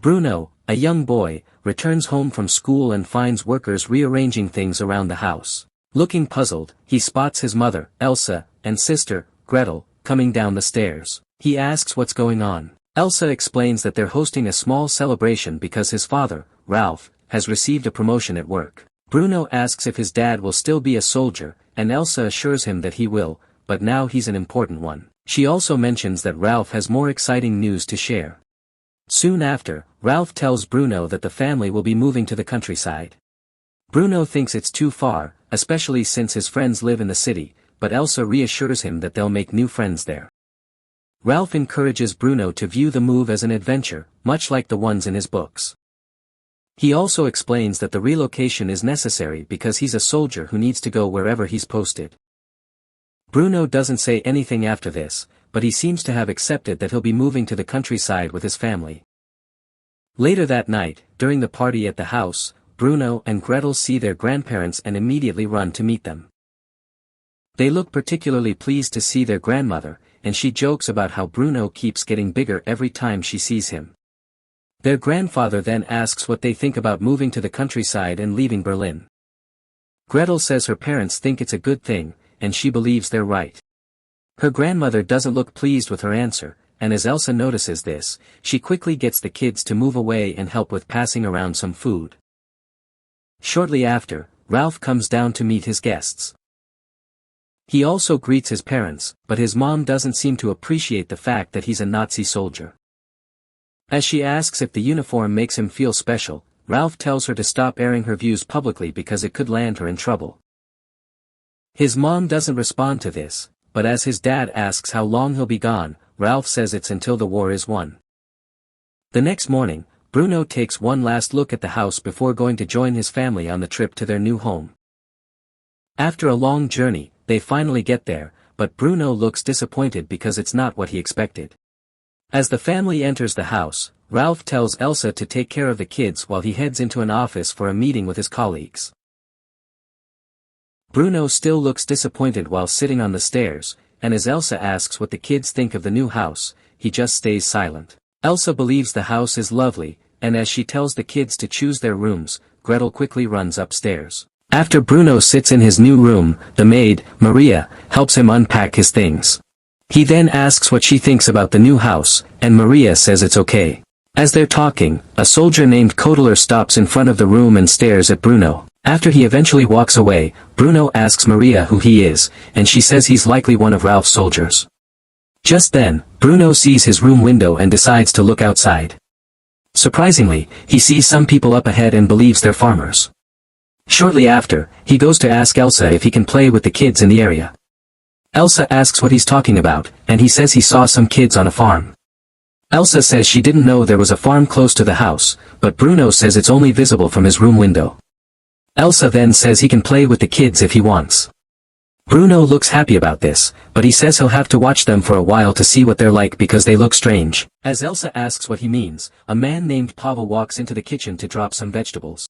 Bruno, a young boy, returns home from school and finds workers rearranging things around the house. Looking puzzled, he spots his mother, Elsa, and sister, Gretel, coming down the stairs. He asks what's going on. Elsa explains that they're hosting a small celebration because his father, Ralph, has received a promotion at work. Bruno asks if his dad will still be a soldier, and Elsa assures him that he will, but now he's an important one. She also mentions that Ralph has more exciting news to share. Soon after, Ralph tells Bruno that the family will be moving to the countryside. Bruno thinks it's too far, especially since his friends live in the city, but Elsa reassures him that they'll make new friends there. Ralph encourages Bruno to view the move as an adventure, much like the ones in his books. He also explains that the relocation is necessary because he's a soldier who needs to go wherever he's posted. Bruno doesn't say anything after this, but he seems to have accepted that he'll be moving to the countryside with his family. Later that night, during the party at the house, Bruno and Gretel see their grandparents and immediately run to meet them. They look particularly pleased to see their grandmother, and she jokes about how Bruno keeps getting bigger every time she sees him. Their grandfather then asks what they think about moving to the countryside and leaving Berlin. Gretel says her parents think it's a good thing, and she believes they're right. Her grandmother doesn't look pleased with her answer, and as Elsa notices this, she quickly gets the kids to move away and help with passing around some food. Shortly after, Ralph comes down to meet his guests. He also greets his parents, but his mom doesn't seem to appreciate the fact that he's a Nazi soldier. As she asks if the uniform makes him feel special, Ralph tells her to stop airing her views publicly because it could land her in trouble. His mom doesn't respond to this, but as his dad asks how long he'll be gone, Ralph says it's until the war is won. The next morning, Bruno takes one last look at the house before going to join his family on the trip to their new home. After a long journey, they finally get there, but Bruno looks disappointed because it's not what he expected. As the family enters the house, Ralph tells Elsa to take care of the kids while he heads into an office for a meeting with his colleagues. Bruno still looks disappointed while sitting on the stairs, and as Elsa asks what the kids think of the new house, he just stays silent. Elsa believes the house is lovely, and as she tells the kids to choose their rooms, Gretel quickly runs upstairs. After Bruno sits in his new room, the maid, Maria, helps him unpack his things. He then asks what she thinks about the new house, and Maria says it's okay. As they're talking, a soldier named Kotler stops in front of the room and stares at Bruno. After he eventually walks away, Bruno asks Maria who he is, and she says he's likely one of Ralph's soldiers. Just then, Bruno sees his room window and decides to look outside. Surprisingly, he sees some people up ahead and believes they're farmers. Shortly after, he goes to ask Elsa if he can play with the kids in the area. Elsa asks what he's talking about, and he says he saw some kids on a farm. Elsa says she didn't know there was a farm close to the house, but Bruno says it's only visible from his room window. Elsa then says he can play with the kids if he wants. Bruno looks happy about this, but he says he'll have to watch them for a while to see what they're like because they look strange. As Elsa asks what he means, a man named Pavel walks into the kitchen to drop some vegetables.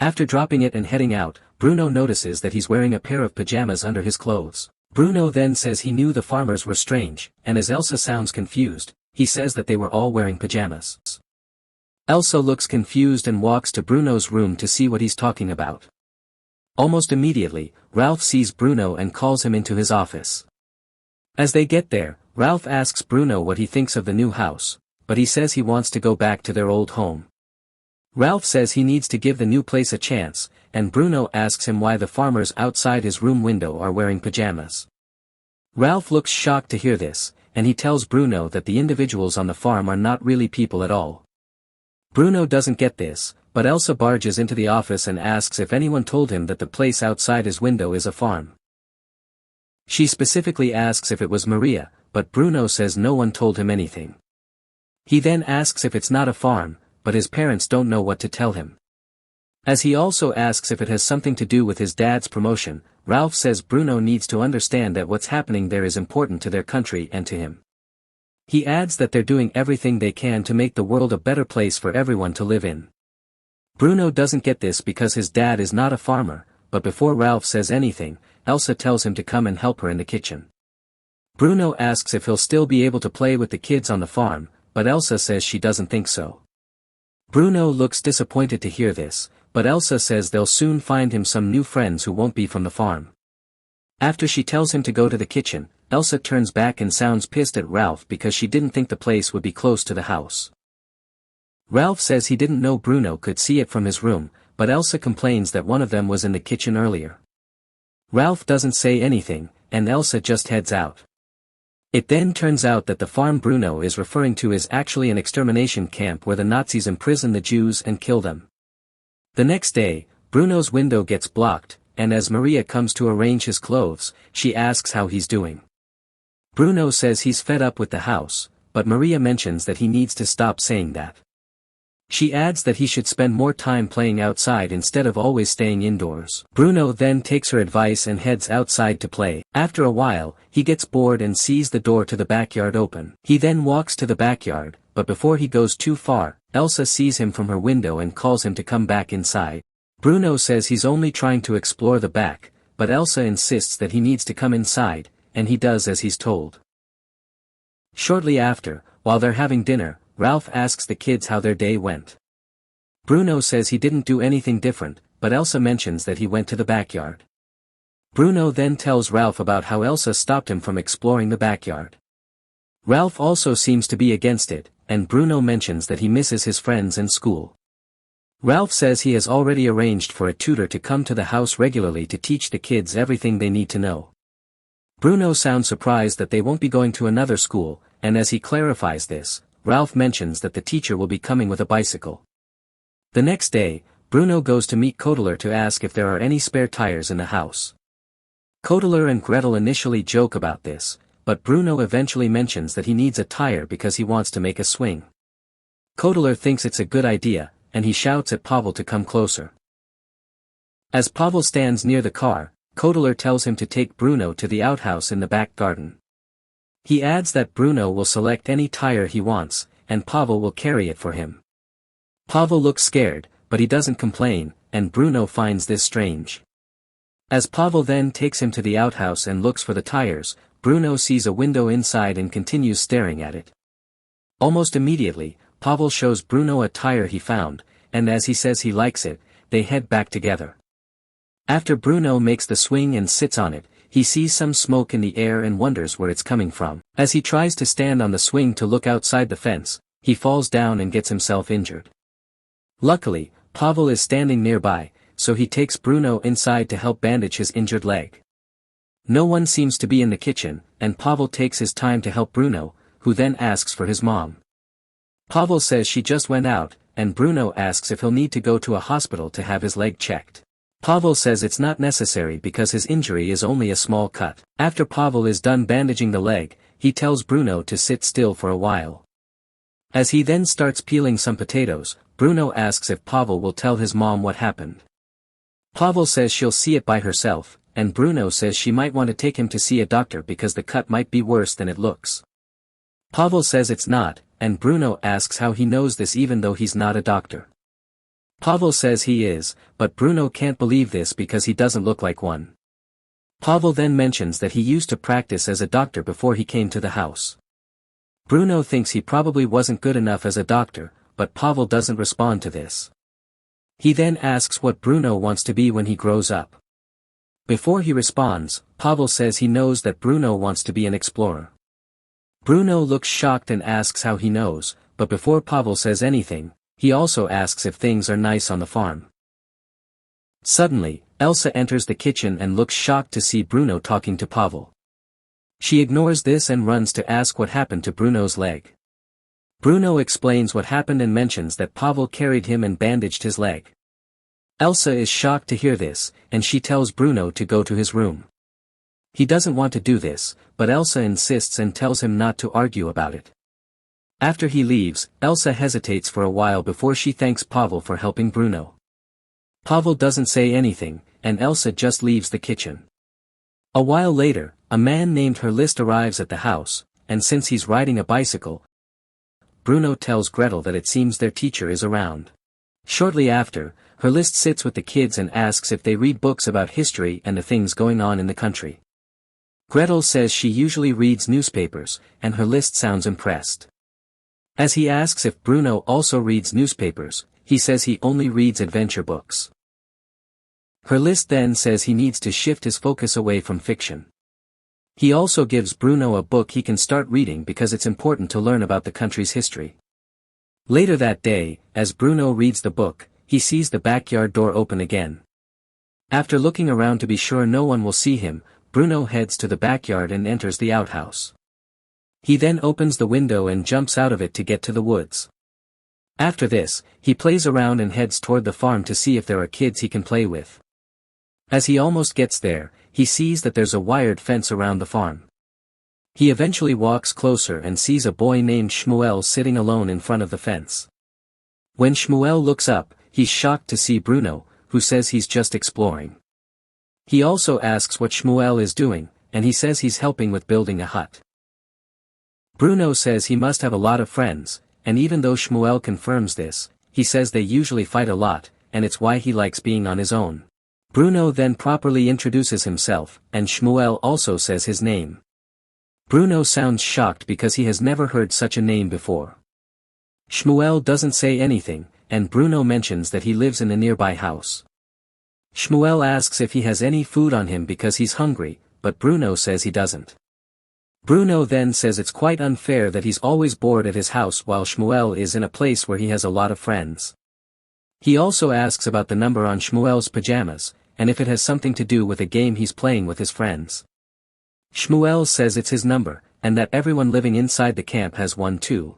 After dropping it and heading out, Bruno notices that he's wearing a pair of pajamas under his clothes. Bruno then says he knew the farmers were strange, and as Elsa sounds confused, he says that they were all wearing pajamas. Elsa looks confused and walks to Bruno's room to see what he's talking about. Almost immediately, Ralph sees Bruno and calls him into his office. As they get there, Ralph asks Bruno what he thinks of the new house, but he says he wants to go back to their old home. Ralph says he needs to give the new place a chance, and Bruno asks him why the farmers outside his room window are wearing pajamas. Ralph looks shocked to hear this, and he tells Bruno that the individuals on the farm are not really people at all. Bruno doesn't get this, but Elsa barges into the office and asks if anyone told him that the place outside his window is a farm. She specifically asks if it was Maria, but Bruno says no one told him anything. He then asks if it's not a farm, but his parents don't know what to tell him. As he also asks if it has something to do with his dad's promotion, Ralph says Bruno needs to understand that what's happening there is important to their country and to him. He adds that they're doing everything they can to make the world a better place for everyone to live in. Bruno doesn't get this because his dad is not a farmer, but before Ralph says anything, Elsa tells him to come and help her in the kitchen. Bruno asks if he'll still be able to play with the kids on the farm, but Elsa says she doesn't think so. Bruno looks disappointed to hear this, but Elsa says they'll soon find him some new friends who won't be from the farm. After she tells him to go to the kitchen, Elsa turns back and sounds pissed at Ralph because she didn't think the place would be close to the house. Ralph says he didn't know Bruno could see it from his room, but Elsa complains that one of them was in the kitchen earlier. Ralph doesn't say anything, and Elsa just heads out. It then turns out that the farm Bruno is referring to is actually an extermination camp where the Nazis imprison the Jews and kill them. The next day, Bruno's window gets blocked, and as Maria comes to arrange his clothes, she asks how he's doing. Bruno says he's fed up with the house, but Maria mentions that he needs to stop saying that. She adds that he should spend more time playing outside instead of always staying indoors. Bruno then takes her advice and heads outside to play. After a while, he gets bored and sees the door to the backyard open. He then walks to the backyard, but before he goes too far, Elsa sees him from her window and calls him to come back inside. Bruno says he's only trying to explore the back, but Elsa insists that he needs to come inside, and he does as he's told. Shortly after, while they're having dinner, Ralph asks the kids how their day went. Bruno says he didn't do anything different, but Elsa mentions that he went to the backyard. Bruno then tells Ralph about how Elsa stopped him from exploring the backyard. Ralph also seems to be against it, and Bruno mentions that he misses his friends and school. Ralph says he has already arranged for a tutor to come to the house regularly to teach the kids everything they need to know. Bruno sounds surprised that they won't be going to another school, and as he clarifies this, Ralph mentions that the teacher will be coming with a bicycle. The next day, Bruno goes to meet Codler to ask if there are any spare tires in the house. Codler and Gretel initially joke about this, but Bruno eventually mentions that he needs a tire because he wants to make a swing. Codler thinks it's a good idea, and he shouts at Pavel to come closer. As Pavel stands near the car, Codler tells him to take Bruno to the outhouse in the back garden. He adds that Bruno will select any tire he wants, and Pavel will carry it for him. Pavel looks scared, but he doesn't complain, and Bruno finds this strange. As Pavel then takes him to the outhouse and looks for the tires, Bruno sees a window inside and continues staring at it. Almost immediately, Pavel shows Bruno a tire he found, and as he says he likes it, they head back together. After Bruno makes the swing and sits on it, he sees some smoke in the air and wonders where it's coming from. As he tries to stand on the swing to look outside the fence, he falls down and gets himself injured. Luckily, Pavel is standing nearby, so he takes Bruno inside to help bandage his injured leg. No one seems to be in the kitchen, and Pavel takes his time to help Bruno, who then asks for his mom. Pavel says she just went out, and Bruno asks if he'll need to go to a hospital to have his leg checked. Pavel says it's not necessary because his injury is only a small cut. After Pavel is done bandaging the leg, he tells Bruno to sit still for a while. As he then starts peeling some potatoes, Bruno asks if Pavel will tell his mom what happened. Pavel says she'll see it by herself, and Bruno says she might want to take him to see a doctor because the cut might be worse than it looks. Pavel says it's not, and Bruno asks how he knows this even though he's not a doctor. Pavel says he is, but Bruno can't believe this because he doesn't look like one. Pavel then mentions that he used to practice as a doctor before he came to the house. Bruno thinks he probably wasn't good enough as a doctor, but Pavel doesn't respond to this. He then asks what Bruno wants to be when he grows up. Before he responds, Pavel says he knows that Bruno wants to be an explorer. Bruno looks shocked and asks how he knows, but before Pavel says anything, he also asks if things are nice on the farm. Suddenly, Elsa enters the kitchen and looks shocked to see Bruno talking to Pavel. She ignores this and runs to ask what happened to Bruno's leg. Bruno explains what happened and mentions that Pavel carried him and bandaged his leg. Elsa is shocked to hear this, and she tells Bruno to go to his room. He doesn't want to do this, but Elsa insists and tells him not to argue about it. After he leaves, Elsa hesitates for a while before she thanks Pavel for helping Bruno. Pavel doesn't say anything, and Elsa just leaves the kitchen. A while later, a man named Herlist arrives at the house, and since he's riding a bicycle, Bruno tells Gretel that it seems their teacher is around. Shortly after, Herlist sits with the kids and asks if they read books about history and the things going on in the country. Gretel says she usually reads newspapers, and Herlist sounds impressed. As he asks if Bruno also reads newspapers, he says he only reads adventure books. Her list then says he needs to shift his focus away from fiction. He also gives Bruno a book he can start reading because it's important to learn about the country's history. Later that day, as Bruno reads the book, he sees the backyard door open again. After looking around to be sure no one will see him, Bruno heads to the backyard and enters the outhouse. He then opens the window and jumps out of it to get to the woods. After this, he plays around and heads toward the farm to see if there are kids he can play with. As he almost gets there, he sees that there's a wired fence around the farm. He eventually walks closer and sees a boy named Shmuel sitting alone in front of the fence. When Shmuel looks up, he's shocked to see Bruno, who says he's just exploring. He also asks what Shmuel is doing, and he says he's helping with building a hut. Bruno says he must have a lot of friends, and even though Shmuel confirms this, he says they usually fight a lot, and it's why he likes being on his own. Bruno then properly introduces himself, and Shmuel also says his name. Bruno sounds shocked because he has never heard such a name before. Shmuel doesn't say anything, and Bruno mentions that he lives in a nearby house. Shmuel asks if he has any food on him because he's hungry, but Bruno says he doesn't. Bruno then says it's quite unfair that he's always bored at his house while Shmuel is in a place where he has a lot of friends. He also asks about the number on Shmuel's pajamas, and if it has something to do with a game he's playing with his friends. Shmuel says it's his number, and that everyone living inside the camp has one too.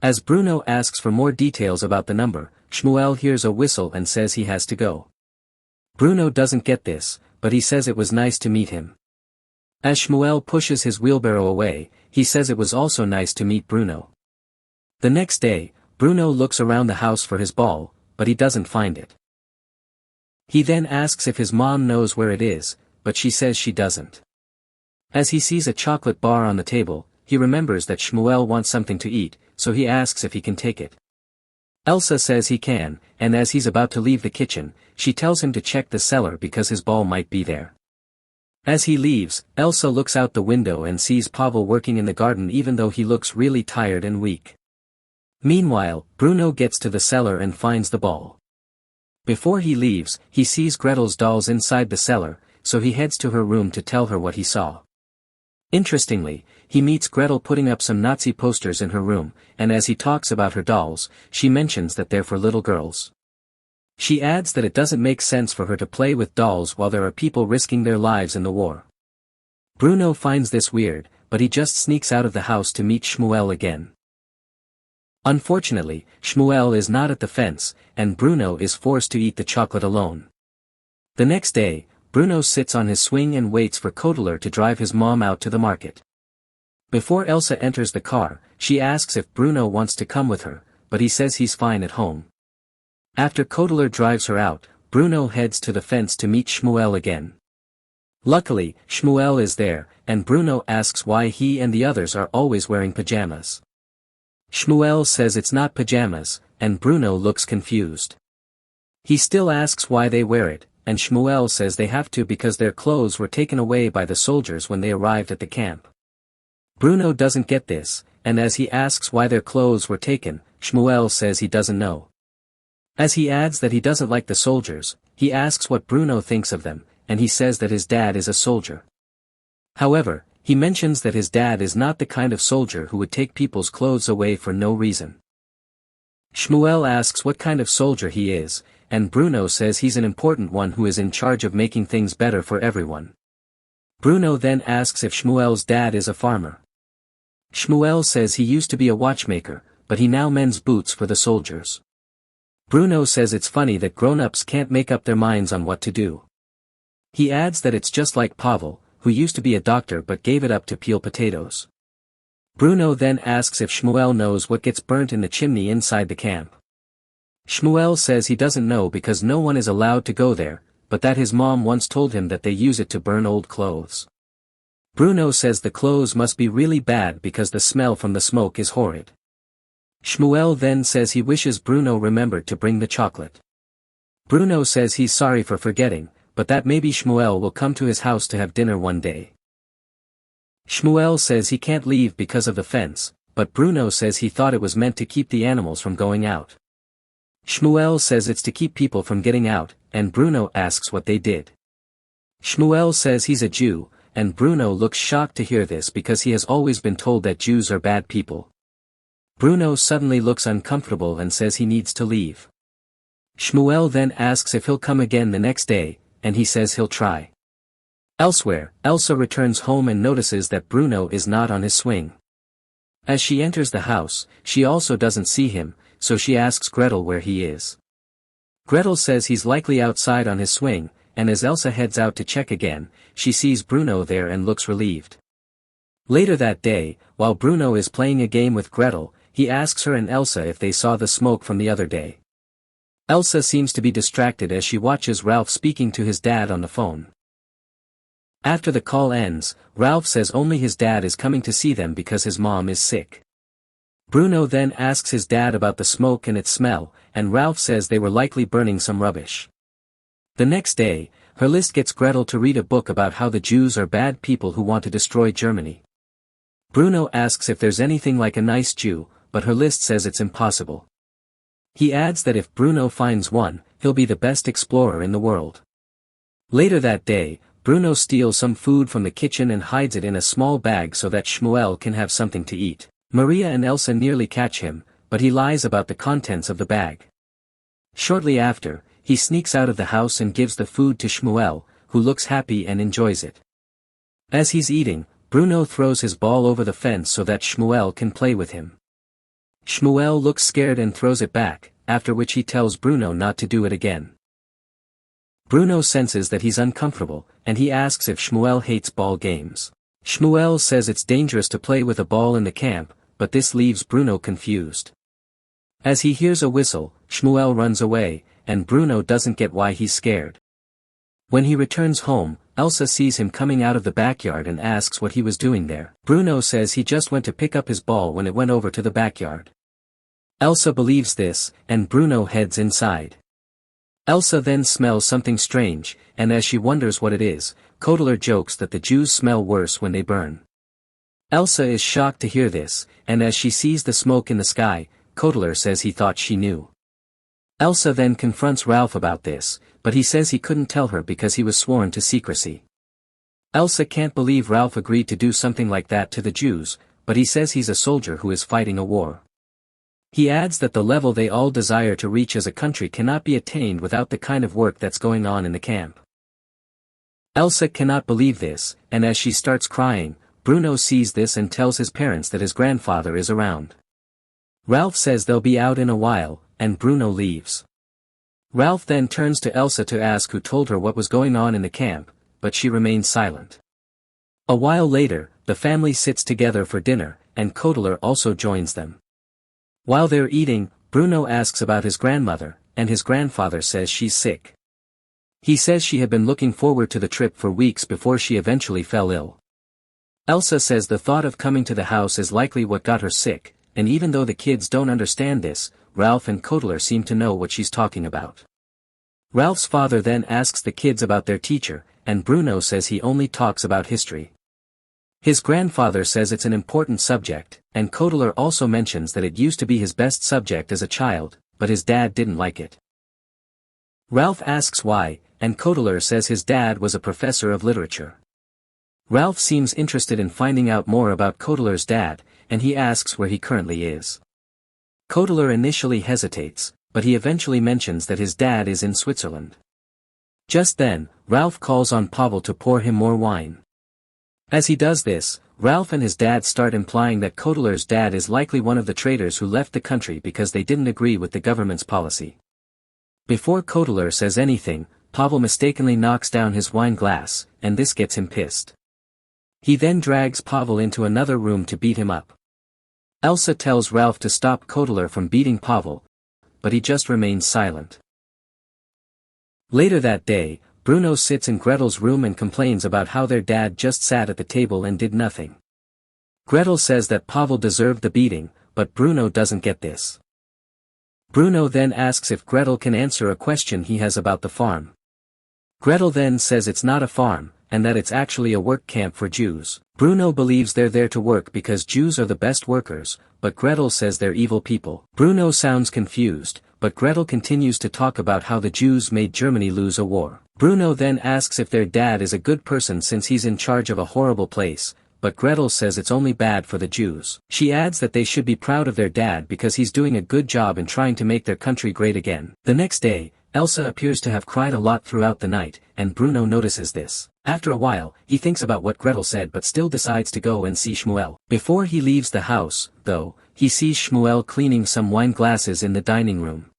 As Bruno asks for more details about the number, Shmuel hears a whistle and says he has to go. Bruno doesn't get this, but he says it was nice to meet him. As Shmuel pushes his wheelbarrow away, he says it was also nice to meet Bruno. The next day, Bruno looks around the house for his ball, but he doesn't find it. He then asks if his mom knows where it is, but she says she doesn't. As he sees a chocolate bar on the table, he remembers that Shmuel wants something to eat, so he asks if he can take it. Elsa says he can, and as he's about to leave the kitchen, she tells him to check the cellar because his ball might be there. As he leaves, Elsa looks out the window and sees Pavel working in the garden even though he looks really tired and weak. Meanwhile, Bruno gets to the cellar and finds the ball. Before he leaves, he sees Gretel's dolls inside the cellar, so he heads to her room to tell her what he saw. Interestingly, he meets Gretel putting up some Nazi posters in her room, and as he talks about her dolls, she mentions that they're for little girls. She adds that it doesn't make sense for her to play with dolls while there are people risking their lives in the war. Bruno finds this weird, but he just sneaks out of the house to meet Shmuel again. Unfortunately, Shmuel is not at the fence, and Bruno is forced to eat the chocolate alone. The next day, Bruno sits on his swing and waits for Koteler to drive his mom out to the market. Before Elsa enters the car, she asks if Bruno wants to come with her, but he says he's fine at home. After Koteler drives her out, Bruno heads to the fence to meet Shmuel again. Luckily, Shmuel is there, and Bruno asks why he and the others are always wearing pajamas. Shmuel says it's not pajamas, and Bruno looks confused. He still asks why they wear it, and Shmuel says they have to because their clothes were taken away by the soldiers when they arrived at the camp. Bruno doesn't get this, and as he asks why their clothes were taken, Shmuel says he doesn't know. As he adds that he doesn't like the soldiers, he asks what Bruno thinks of them, and he says that his dad is a soldier. However, he mentions that his dad is not the kind of soldier who would take people's clothes away for no reason. Shmuel asks what kind of soldier he is, and Bruno says he's an important one who is in charge of making things better for everyone. Bruno then asks if Shmuel's dad is a farmer. Shmuel says he used to be a watchmaker, but he now mends boots for the soldiers. Bruno says it's funny that grown-ups can't make up their minds on what to do. He adds that it's just like Pavel, who used to be a doctor but gave it up to peel potatoes. Bruno then asks if Shmuel knows what gets burnt in the chimney inside the camp. Shmuel says he doesn't know because no one is allowed to go there, but that his mom once told him that they use it to burn old clothes. Bruno says the clothes must be really bad because the smell from the smoke is horrid. Shmuel then says he wishes Bruno remembered to bring the chocolate. Bruno says he's sorry for forgetting, but that maybe Shmuel will come to his house to have dinner one day. Shmuel says he can't leave because of the fence, but Bruno says he thought it was meant to keep the animals from going out. Shmuel says it's to keep people from getting out, and Bruno asks what they did. Shmuel says he's a Jew, and Bruno looks shocked to hear this because he has always been told that Jews are bad people. Bruno suddenly looks uncomfortable and says he needs to leave. Shmuel then asks if he'll come again the next day, and he says he'll try. Elsewhere, Elsa returns home and notices that Bruno is not on his swing. As she enters the house, she also doesn't see him, so she asks Gretel where he is. Gretel says he's likely outside on his swing, and as Elsa heads out to check again, she sees Bruno there and looks relieved. Later that day, while Bruno is playing a game with Gretel, he asks her and Elsa if they saw the smoke from the other day. Elsa seems to be distracted as she watches Ralph speaking to his dad on the phone. After the call ends, Ralph says only his dad is coming to see them because his mom is sick. Bruno then asks his dad about the smoke and its smell, and Ralph says they were likely burning some rubbish. The next day, her list gets Gretel to read a book about how the Jews are bad people who want to destroy Germany. Bruno asks if there's anything like a nice Jew, but her list says it's impossible. He adds that if Bruno finds one, he'll be the best explorer in the world. Later that day, Bruno steals some food from the kitchen and hides it in a small bag so that Shmuel can have something to eat. Maria and Elsa nearly catch him, but he lies about the contents of the bag. Shortly after, he sneaks out of the house and gives the food to Shmuel, who looks happy and enjoys it. As he's eating, Bruno throws his ball over the fence so that Shmuel can play with him. Shmuel looks scared and throws it back, after which he tells Bruno not to do it again. Bruno senses that he's uncomfortable, and he asks if Shmuel hates ball games. Shmuel says it's dangerous to play with a ball in the camp, but this leaves Bruno confused. As he hears a whistle, Shmuel runs away, and Bruno doesn't get why he's scared. When he returns home, Elsa sees him coming out of the backyard and asks what he was doing there. Bruno says he just went to pick up his ball when it went over to the backyard. Elsa believes this, and Bruno heads inside. Elsa then smells something strange, and as she wonders what it is, Kotler jokes that the Jews smell worse when they burn. Elsa is shocked to hear this, and as she sees the smoke in the sky, Kotler says he thought she knew. Elsa then confronts Ralph about this, but he says he couldn't tell her because he was sworn to secrecy. Elsa can't believe Ralph agreed to do something like that to the Jews, but he says he's a soldier who is fighting a war. He adds that the level they all desire to reach as a country cannot be attained without the kind of work that's going on in the camp. Elsa cannot believe this, and as she starts crying, Bruno sees this and tells his parents that his grandfather is around. Ralph says they'll be out in a while, and Bruno leaves. Ralph then turns to Elsa to ask who told her what was going on in the camp, but she remains silent. A while later, the family sits together for dinner, and Kotler also joins them. While they're eating, Bruno asks about his grandmother, and his grandfather says she's sick. He says she had been looking forward to the trip for weeks before she eventually fell ill. Elsa says the thought of coming to the house is likely what got her sick, and even though the kids don't understand this, Ralph and Kotler seem to know what she's talking about. Ralph's father then asks the kids about their teacher, and Bruno says he only talks about history. His grandfather says it's an important subject, and Kotler also mentions that it used to be his best subject as a child, but his dad didn't like it. Ralph asks why, and Kotler says his dad was a professor of literature. Ralph seems interested in finding out more about Kotler's dad, and he asks where he currently is. Kotler initially hesitates, but he eventually mentions that his dad is in Switzerland. Just then, Ralph calls on Pavel to pour him more wine. As he does this, Ralph and his dad start implying that Kotler's dad is likely one of the traitors who left the country because they didn't agree with the government's policy. Before Kotler says anything, Pavel mistakenly knocks down his wine glass, and this gets him pissed. He then drags Pavel into another room to beat him up. Elsa tells Ralph to stop Kotler from beating Pavel, but he just remains silent. Later that day, Bruno sits in Gretel's room and complains about how their dad just sat at the table and did nothing. Gretel says that Pavel deserved the beating, but Bruno doesn't get this. Bruno then asks if Gretel can answer a question he has about the farm. Gretel then says it's not a farm, and that it's actually a work camp for Jews. Bruno believes they're there to work because Jews are the best workers, but Gretel says they're evil people. Bruno sounds confused, but Gretel continues to talk about how the Jews made Germany lose a war. Bruno then asks if their dad is a good person since he's in charge of a horrible place, but Gretel says it's only bad for the Jews. She adds that they should be proud of their dad because he's doing a good job in trying to make their country great again. The next day, Elsa appears to have cried a lot throughout the night, and Bruno notices this. After a while, he thinks about what Gretel said but still decides to go and see Shmuel. Before he leaves the house, though, he sees Shmuel cleaning some wine glasses in the dining room.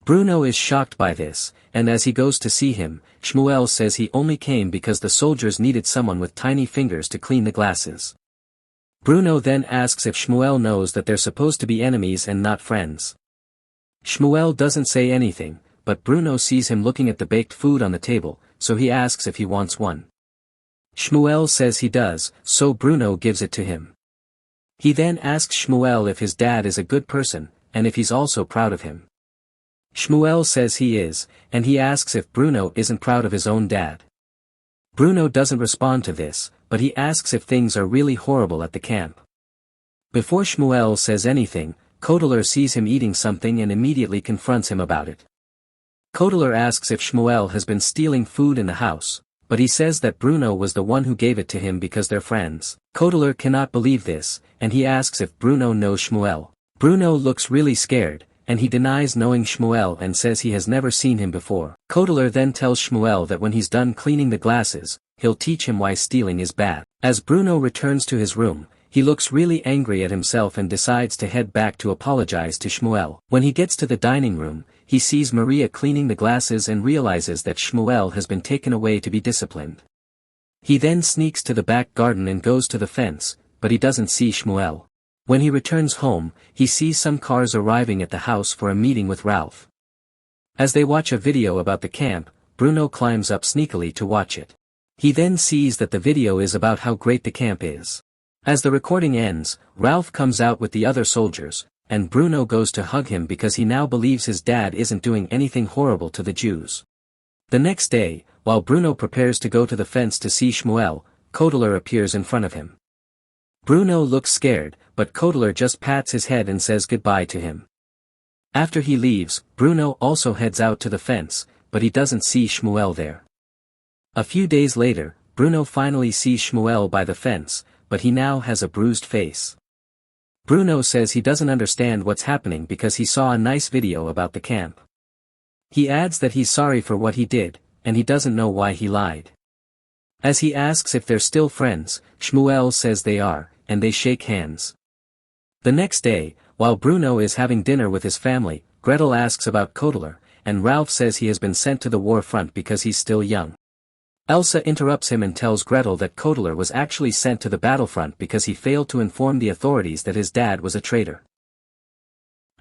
Bruno is shocked by this, and as he goes to see him, Shmuel says he only came because the soldiers needed someone with tiny fingers to clean the glasses. Bruno then asks if Shmuel knows that they're supposed to be enemies and not friends. Shmuel doesn't say anything, but Bruno sees him looking at the baked food on the table, so he asks if he wants one. Shmuel says he does, so Bruno gives it to him. He then asks Shmuel if his dad is a good person, and if he's also proud of him. Shmuel says he is, and he asks if Bruno isn't proud of his own dad. Bruno doesn't respond to this, but he asks if things are really horrible at the camp. Before Shmuel says anything, Koteler sees him eating something and immediately confronts him about it. Koteler asks if Shmuel has been stealing food in the house, but he says that Bruno was the one who gave it to him because they're friends. Koteler cannot believe this, and he asks if Bruno knows Shmuel. Bruno looks really scared, and he denies knowing Shmuel and says he has never seen him before. Koteler then tells Shmuel that when he's done cleaning the glasses, he'll teach him why stealing is bad. As Bruno returns to his room, he looks really angry at himself and decides to head back to apologize to Shmuel. When he gets to the dining room, he sees Maria cleaning the glasses and realizes that Shmuel has been taken away to be disciplined. He then sneaks to the back garden and goes to the fence, but he doesn't see Shmuel. When he returns home, he sees some cars arriving at the house for a meeting with Ralph. As they watch a video about the camp, Bruno climbs up sneakily to watch it. He then sees that the video is about how great the camp is. As the recording ends, Ralph comes out with the other soldiers, and Bruno goes to hug him because he now believes his dad isn't doing anything horrible to the Jews. The next day, while Bruno prepares to go to the fence to see Shmuel, Koteler appears in front of him. Bruno looks scared, but Koteler just pats his head and says goodbye to him. After he leaves, Bruno also heads out to the fence, but he doesn't see Shmuel there. A few days later, Bruno finally sees Shmuel by the fence, but he now has a bruised face. Bruno says he doesn't understand what's happening because he saw a nice video about the camp. He adds that he's sorry for what he did, and he doesn't know why he lied. As he asks if they're still friends, Shmuel says they are, and they shake hands. The next day, while Bruno is having dinner with his family, Gretel asks about Koteler, and Ralph says he has been sent to the war front because he's still young. Elsa interrupts him and tells Gretel that Koteler was actually sent to the battlefront because he failed to inform the authorities that his dad was a traitor.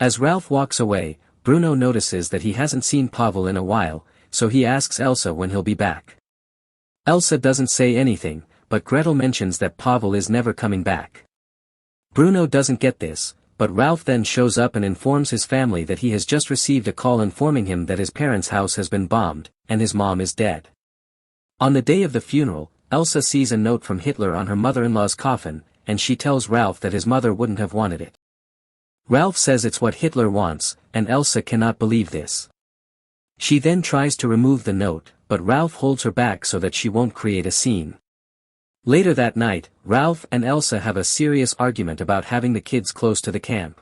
As Ralph walks away, Bruno notices that he hasn't seen Pavel in a while, so he asks Elsa when he'll be back. Elsa doesn't say anything, but Gretel mentions that Pavel is never coming back. Bruno doesn't get this, but Ralph then shows up and informs his family that he has just received a call informing him that his parents' house has been bombed, and his mom is dead. On the day of the funeral, Elsa sees a note from Hitler on her mother-in-law's coffin, and she tells Ralph that his mother wouldn't have wanted it. Ralph says it's what Hitler wants, and Elsa cannot believe this. She then tries to remove the note, but Ralph holds her back so that she won't create a scene. Later that night, Ralph and Elsa have a serious argument about having the kids close to the camp.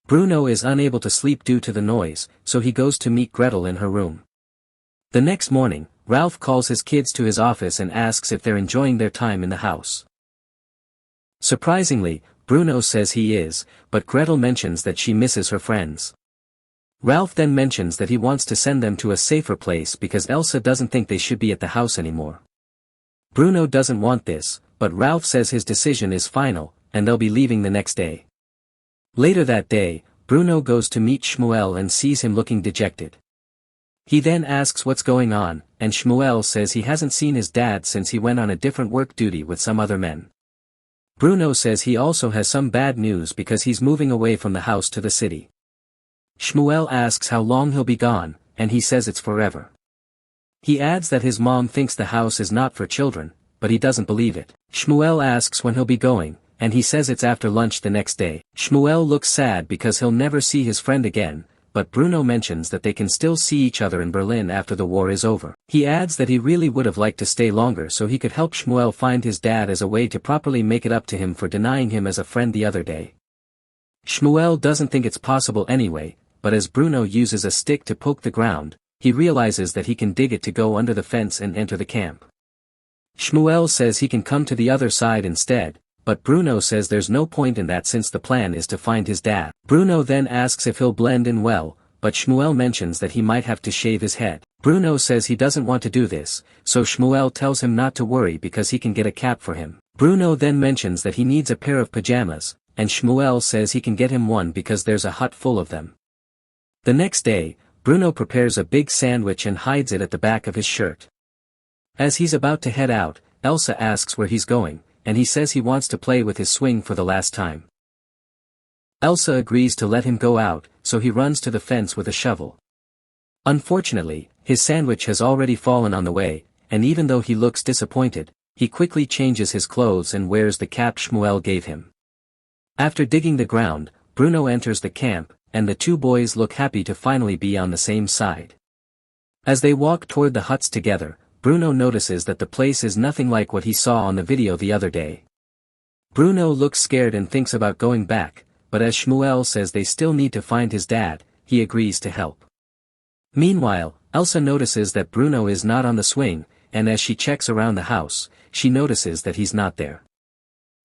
Bruno is unable to sleep due to the noise, so he goes to meet Gretel in her room. The next morning, Ralph calls his kids to his office and asks if they're enjoying their time in the house. Surprisingly, Bruno says he is, but Gretel mentions that she misses her friends. Ralph then mentions that he wants to send them to a safer place because Elsa doesn't think they should be at the house anymore. Bruno doesn't want this, but Ralph says his decision is final, and they'll be leaving the next day. Later that day, Bruno goes to meet Shmuel and sees him looking dejected. He then asks what's going on, and Shmuel says he hasn't seen his dad since he went on a different work duty with some other men. Bruno says he also has some bad news because he's moving away from the house to the city. Shmuel asks how long he'll be gone, and he says it's forever. He adds that his mom thinks the house is not for children, but he doesn't believe it. Shmuel asks when he'll be going, and he says it's after lunch the next day. Shmuel looks sad because he'll never see his friend again, but Bruno mentions that they can still see each other in Berlin after the war is over. He adds that he really would have liked to stay longer so he could help Shmuel find his dad as a way to properly make it up to him for denying him as a friend the other day. Shmuel doesn't think it's possible anyway, but as Bruno uses a stick to poke the ground, he realizes that he can dig it to go under the fence and enter the camp. Shmuel says he can come to the other side instead, but Bruno says there's no point in that since the plan is to find his dad. Bruno then asks if he'll blend in well, but Shmuel mentions that he might have to shave his head. Bruno says he doesn't want to do this, so Shmuel tells him not to worry because he can get a cap for him. Bruno then mentions that he needs a pair of pajamas, and Shmuel says he can get him one because there's a hut full of them. The next day, Bruno prepares a big sandwich and hides it at the back of his shirt. As he's about to head out, Elsa asks where he's going, and he says he wants to play with his swing for the last time. Elsa agrees to let him go out, so he runs to the fence with a shovel. Unfortunately, his sandwich has already fallen on the way, and even though he looks disappointed, he quickly changes his clothes and wears the cap Shmuel gave him. After digging the ground, Bruno enters the camp, and the two boys look happy to finally be on the same side. As they walk toward the huts together, Bruno notices that the place is nothing like what he saw on the video the other day. Bruno looks scared and thinks about going back, but as Shmuel says they still need to find his dad, he agrees to help. Meanwhile, Elsa notices that Bruno is not on the swing, and as she checks around the house, she notices that he's not there.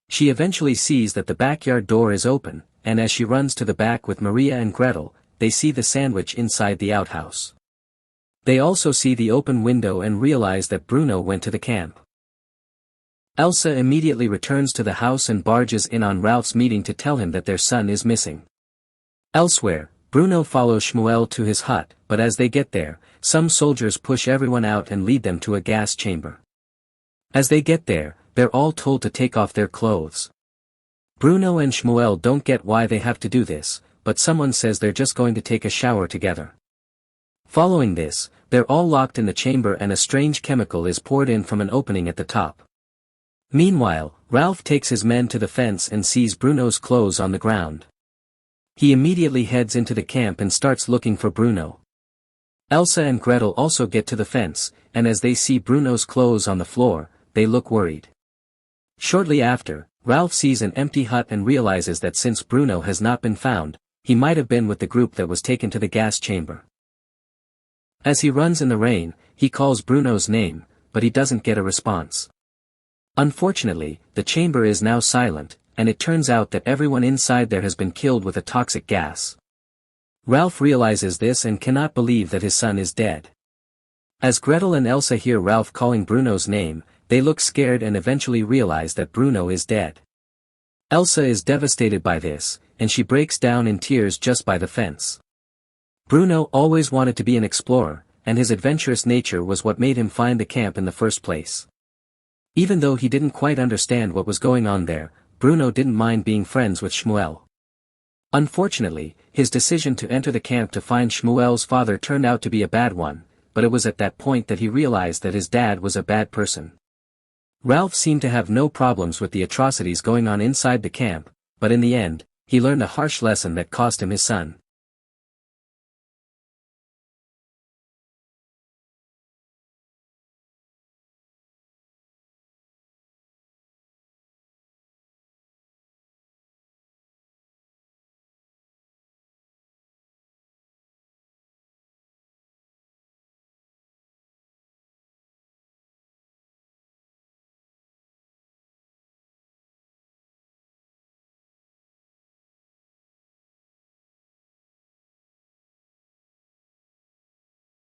She eventually sees that the backyard door is open, and as she runs to the back with Maria and Gretel, they see the sandwich inside the outhouse. They also see the open window and realize that Bruno went to the camp. Elsa immediately returns to the house and barges in on Ralph's meeting to tell him that their son is missing. Elsewhere, Bruno follows Shmuel to his hut, but as they get there, some soldiers push everyone out and lead them to a gas chamber. As they get there, they're all told to take off their clothes. Bruno and Shmuel don't get why they have to do this, but someone says they're just going to take a shower together. Following this, they're all locked in the chamber and a strange chemical is poured in from an opening at the top. Meanwhile, Ralph takes his men to the fence and sees Bruno's clothes on the ground. He immediately heads into the camp and starts looking for Bruno. Elsa and Gretel also get to the fence, and as they see Bruno's clothes on the floor, they look worried. Shortly after, Ralph sees an empty hut and realizes that since Bruno has not been found, he might have been with the group that was taken to the gas chamber. As he runs in the rain, he calls Bruno's name, but he doesn't get a response. Unfortunately, the chamber is now silent, and it turns out that everyone inside there has been killed with a toxic gas. Ralph realizes this and cannot believe that his son is dead. As Gretel and Elsa hear Ralph calling Bruno's name, they look scared and eventually realize that Bruno is dead. Elsa is devastated by this, and she breaks down in tears just by the fence. Bruno always wanted to be an explorer, and his adventurous nature was what made him find the camp in the first place. Even though he didn't quite understand what was going on there, Bruno didn't mind being friends with Shmuel. Unfortunately, his decision to enter the camp to find Shmuel's father turned out to be a bad one, but it was at that point that he realized that his dad was a bad person. Ralph seemed to have no problems with the atrocities going on inside the camp, but in the end, he learned a harsh lesson that cost him his son.